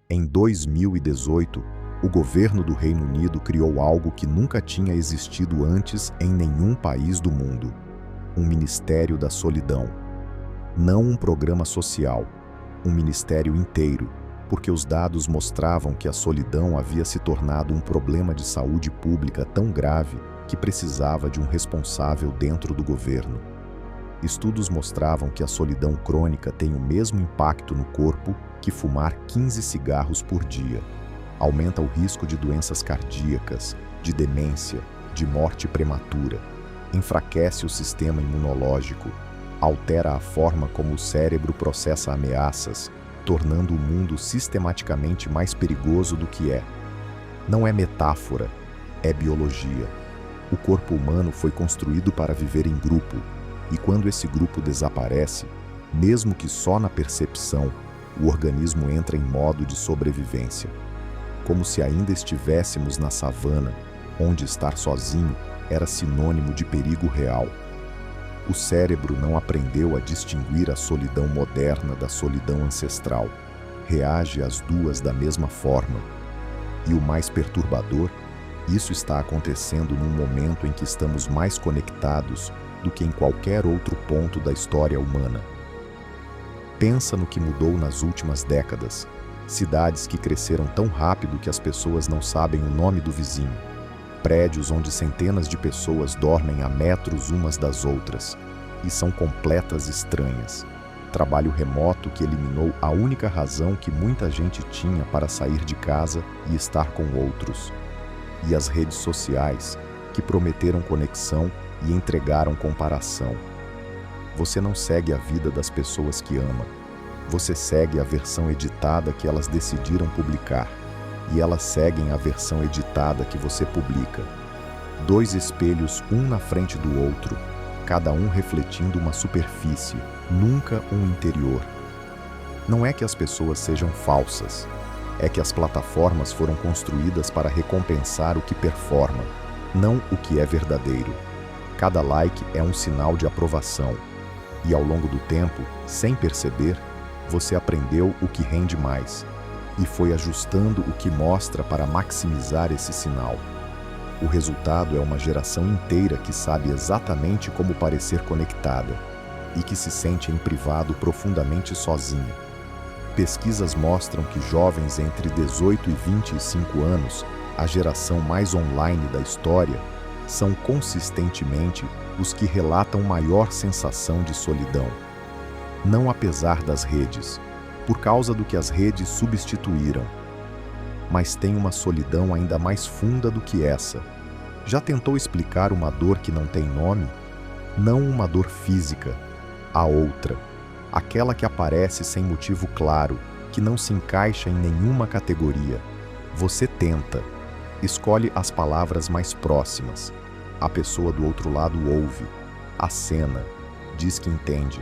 Em 2018, o governo do Reino Unido criou algo que nunca tinha existido antes em nenhum país do mundo: um Ministério da Solidão. Não um programa social, um ministério inteiro, porque os dados mostravam que a solidão havia se tornado um problema de saúde pública tão grave que precisava de um responsável dentro do governo. Estudos mostravam que a solidão crônica tem o mesmo impacto no corpo que fumar 15 cigarros por dia. Aumenta o risco de doenças cardíacas, de demência, de morte prematura. Enfraquece o sistema imunológico. Altera a forma como o cérebro processa ameaças, tornando o mundo sistematicamente mais perigoso do que é. Não é metáfora, é biologia. O corpo humano foi construído para viver em grupo, e quando esse grupo desaparece, mesmo que só na percepção, o organismo entra em modo de sobrevivência. Como se ainda estivéssemos na savana, onde estar sozinho era sinônimo de perigo real. O cérebro não aprendeu a distinguir a solidão moderna da solidão ancestral. Reage às duas da mesma forma. E o mais perturbador, isso está acontecendo num momento em que estamos mais conectados do que em qualquer outro ponto da história humana. Pensa no que mudou nas últimas décadas. Cidades que cresceram tão rápido que as pessoas não sabem o nome do vizinho. Prédios onde centenas de pessoas dormem a metros umas das outras e são completas estranhas. Trabalho remoto que eliminou a única razão que muita gente tinha para sair de casa e estar com outros. E as redes sociais, que prometeram conexão e entregaram comparação. Você não segue a vida das pessoas que ama. Você segue a versão editada que elas decidiram publicar. E elas seguem a versão editada que você publica. Dois espelhos, um na frente do outro, cada um refletindo uma superfície, nunca um interior. Não é que as pessoas sejam falsas, é que as plataformas foram construídas para recompensar o que performa, não o que é verdadeiro. Cada like é um sinal de aprovação. E ao longo do tempo, sem perceber, você aprendeu o que rende mais. E foi ajustando o que mostra para maximizar esse sinal. O resultado é uma geração inteira que sabe exatamente como parecer conectada e que se sente em privado profundamente sozinha. Pesquisas mostram que jovens entre 18 e 25 anos, a geração mais online da história, são consistentemente os que relatam maior sensação de solidão. Não apesar das redes, por causa do que as redes substituíram. Mas tem uma solidão ainda mais funda do que essa. Já tentou explicar uma dor que não tem nome? Não uma dor física, a outra. Aquela que aparece sem motivo claro, que não se encaixa em nenhuma categoria. Você tenta. Escolhe as palavras mais próximas. A pessoa do outro lado ouve, acena, diz que entende.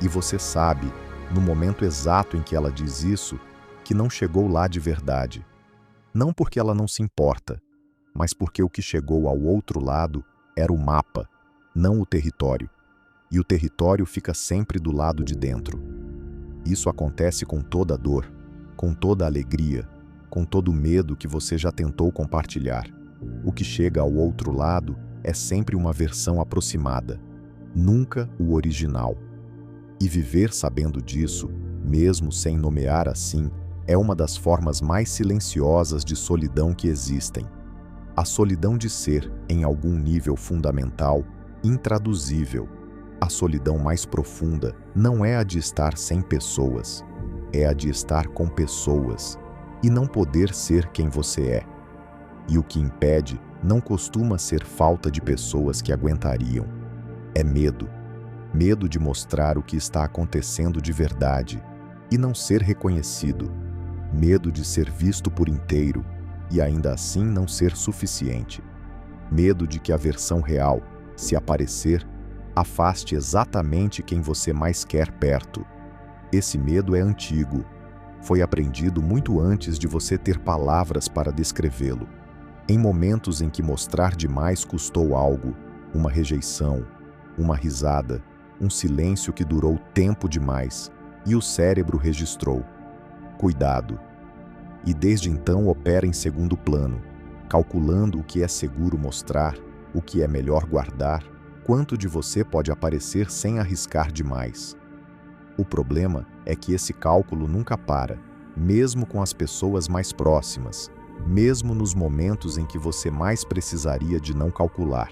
E você sabe, no momento exato em que ela diz isso, que não chegou lá de verdade. Não porque ela não se importa, mas porque o que chegou ao outro lado era o mapa, não o território. E o território fica sempre do lado de dentro. Isso acontece com toda dor, com toda alegria, com todo medo que você já tentou compartilhar. O que chega ao outro lado é sempre uma versão aproximada, nunca o original. E viver sabendo disso, mesmo sem nomear assim, é uma das formas mais silenciosas de solidão que existem. A solidão de ser, em algum nível fundamental, intraduzível. A solidão mais profunda não é a de estar sem pessoas, é a de estar com pessoas e não poder ser quem você é. E o que impede não costuma ser falta de pessoas que aguentariam. É medo. Medo de mostrar o que está acontecendo de verdade e não ser reconhecido. Medo de ser visto por inteiro e ainda assim não ser suficiente. Medo de que a versão real, se aparecer, afaste exatamente quem você mais quer perto. Esse medo é antigo. Foi aprendido muito antes de você ter palavras para descrevê-lo. Em momentos em que mostrar demais custou algo, uma rejeição, uma risada, um silêncio que durou tempo demais, e o cérebro registrou. Cuidado, e desde então opera em segundo plano, calculando o que é seguro mostrar, o que é melhor guardar, quanto de você pode aparecer sem arriscar demais. O problema é que esse cálculo nunca para, mesmo com as pessoas mais próximas, mesmo nos momentos em que você mais precisaria de não calcular.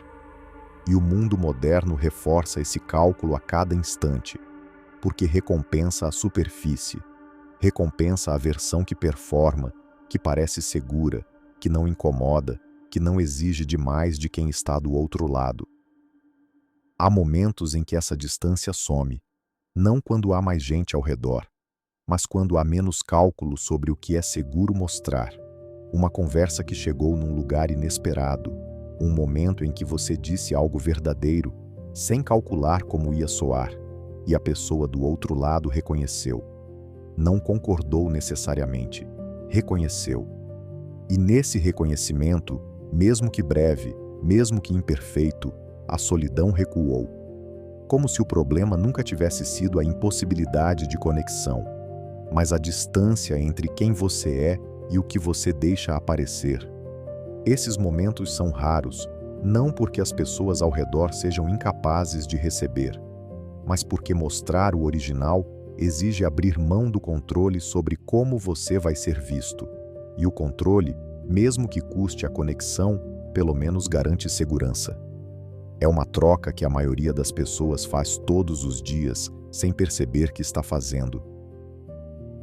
E o mundo moderno reforça esse cálculo a cada instante, porque recompensa a superfície, recompensa a versão que performa, que parece segura, que não incomoda, que não exige demais de quem está do outro lado. Há momentos em que essa distância some, não quando há mais gente ao redor, mas quando há menos cálculo sobre o que é seguro mostrar. Uma conversa que chegou num lugar inesperado, um momento em que você disse algo verdadeiro, sem calcular como ia soar, e a pessoa do outro lado reconheceu. Não concordou necessariamente, reconheceu. E nesse reconhecimento, mesmo que breve, mesmo que imperfeito, a solidão recuou. Como se o problema nunca tivesse sido a impossibilidade de conexão, mas a distância entre quem você é e o que você deixa aparecer. Esses momentos são raros, não porque as pessoas ao redor sejam incapazes de receber, mas porque mostrar o original exige abrir mão do controle sobre como você vai ser visto. E o controle, mesmo que custe a conexão, pelo menos garante segurança. É uma troca que a maioria das pessoas faz todos os dias, sem perceber que está fazendo.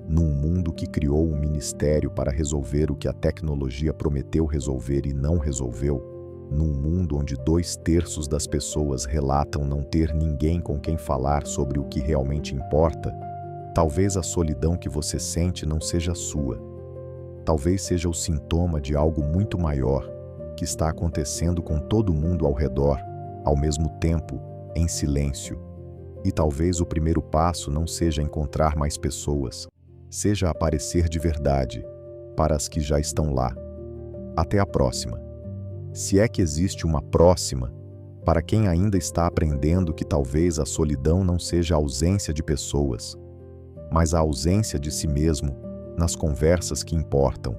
Num mundo que criou um ministério para resolver o que a tecnologia prometeu resolver e não resolveu, num mundo onde 2/3 das pessoas relatam não ter ninguém com quem falar sobre o que realmente importa, talvez a solidão que você sente não seja sua. Talvez seja o sintoma de algo muito maior, que está acontecendo com todo mundo ao redor, ao mesmo tempo, em silêncio. E talvez o primeiro passo não seja encontrar mais pessoas, seja aparecer de verdade, para as que já estão lá. Até a próxima. Se é que existe uma próxima, para quem ainda está aprendendo que talvez a solidão não seja a ausência de pessoas, mas a ausência de si mesmo nas conversas que importam.